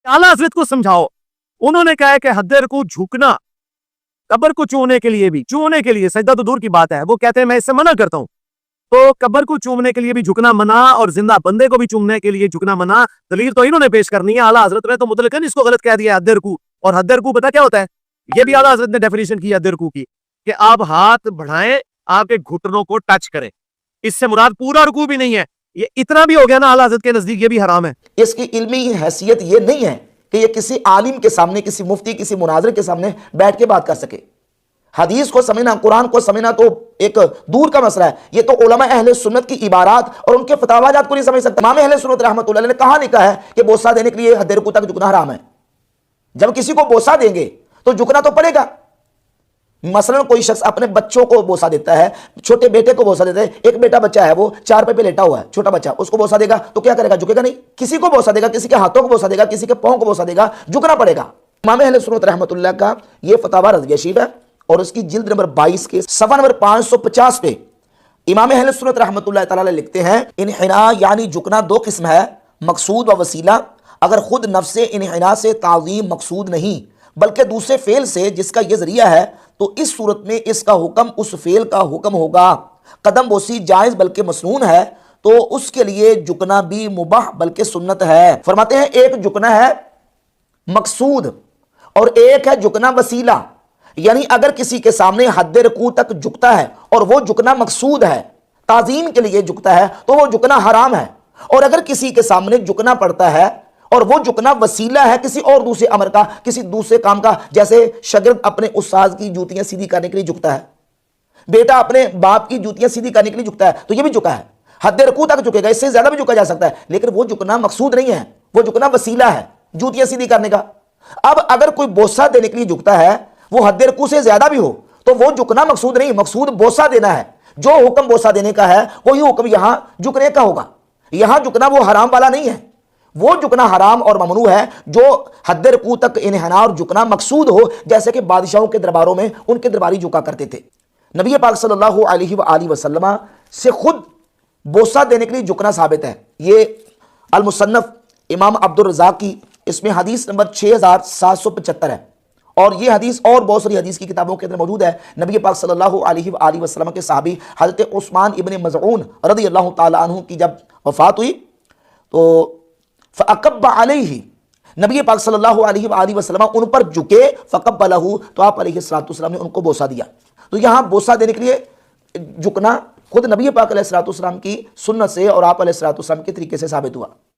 आला हज़रत को समझाओ। उन्होंने कहा है कि हद्दर को झुकना कब्र को चूमने के लिए, सजदा तो दूर की बात है, वो कहते हैं मैं इससे मना करता हूं। तो कब्र को चूमने के लिए भी झुकना मना और जिंदा बंदे को भी चूमने के लिए झुकना मना। दलील तो इन्होंने पेश करनी है, आला हजरत ने तो मुतलकन इसको गलत कह दिया हद्दर को। और हद्दर को पता क्या होता है, ये भी आला हजरत ने डेफिनेशन की हद्दर को की कि आप हाथ बढ़ाएं, आपके घुटनों को टच करें। इससे मुराद पूरा रुकू भी नहीं है, ये इतना भी हो गया ना आला हजरत के नजदीक ये भी हराम है। इसकी इल्मी हैसियत ये नहीं है कि ये किसी आलिम के सामने, किसी मुफ्ती, किसी मुनाज़िर के सामने बैठ के बात कर सके। हदीस को समझना, कुरान को समझना तो एक दूर का मसला है, ये तो उलमा अहले सुन्नत की इबारात और उनके फतावाजात को नहीं समझ सकता। इमाम अहले सुन्नत रहमतुल्लाह अलैह ने कहाँ लिखा है कि बोसा देने के लिए हद्दे रुकू तक झुकना हराम है? जब किसी को बोसा देंगे तो झुकना तो पड़ेगा। मसलन कोई शख्स अपने बच्चों को बोसा देता है, छोटे बेटे को बोसा देता है, एक बेटा बच्चा है वो चारपाई पे लेटा हुआ है, छोटा बच्चा, उसको बोसा देगा तो क्या करेगा? झुकेगा नहीं। किसी को बोसा देगा, किसी के हाथों को बोसा देगा, किसी के पांव को बोसा देगा, झुकना पड़ेगा। इमाम अहले सुन्नत रहमतुल्लाह का ये फतावा रज़िया शरीफ है और उसकी जिल्द नंबर 22 के सफ़ा नंबर 550 पे इमाम अहले सुन्नत रहमतुल्लाह तआला लिखते हैं, इन्हिना यानी झुकना दो किस्म है, मकसूद व वसीला। अगर खुद नफ्से इन्हिना से ताज़ीम मकसूद नहीं बल्कि दूसरे फेल से जिसका ये जरिया है, तो इस सूरत में इसका हुक्म उस फेल का हुक्म होगा। कदम बोसी जायज़ बल्कि मसनून है, तो उसके लिए झुकना भी मुबाह बल्कि सुन्नत है। फरमाते हैं एक झुकना है मकसूद और एक है झुकना वसीला। यानी अगर किसी के सामने हद्दे रुकू तक झुकता है और वो झुकना मकसूद है, ताज़ीम के लिए झुकता है, तो वो झुकना हराम है। और अगर किसी के सामने झुकना पड़ता है और वो झुकना वसीला है किसी और दूसरे अमर का, किसी दूसरे काम का, जैसे शागिर्द अपने उस्ताद की जूतियां सीधी करने के लिए झुकता है, बेटा अपने बाप की जूतियां सीधी करने के लिए झुकता है, तो ये भी झुका है। हद्दे रुकू तक झुकेगा, इससे ज्यादा भी झुका जा सकता है, लेकिन वो झुकना मकसूद नहीं है, वो झुकना वसीला है जूतियां सीधी करने का। अब अगर कोई बोसा देने के लिए झुकता है, वो हद्दे रुकू से ज्यादा भी हो, तो वो झुकना मकसूद नहीं, मकसूद बोसा देना है। जो हुक्म बोसा देने का है वही हुक्म यहां झुकने का होगा। यहां झुकना वो हराम वाला नहीं है, वो झुकना हराम और ममनू है जो हद्दे रुकू तक इन्हिना और झुकना मकसूद हो, जैसे कि बादशाहों के दरबारों में उनके दरबारी झुका करते थे। नबी पाक सल्लल्लाहु अलैहि वसल्लम से खुद बोसा देने के लिए झुकना साबित है। ये अल मुसन्नफ इमाम अब्दुर रज़ाक की, इसमें हदीस नंबर 6775 है और ये हदीस और बहुत सारी हदीस की किताबों के अंदर मौजूद है। नबी पाक सल्लल्लाहु अलैहि वसल्लम के सहाबी हज़रत उस्मान इब्न मज़ऊन रज़ियल्लाहु ताला अन्हु की जब वफ़ात हुई तो फ़अक़ब्ब अलैहि, नबी पाक सल्लल्लाहु अलैहि वसल्लम उन पर झुके, फ़क़ब्बलहु, तो आप अलैहिस्सलातु वस्सलाम ने उनको बोसा दिया। तो यहाँ बोसा देने के लिए झुकना खुद नबी पाक अलैहिस्सलातु वस्सलाम की सुन्नत से और आप अलैहिस्सलातु वस्सलाम के तरीके से साबित हुआ।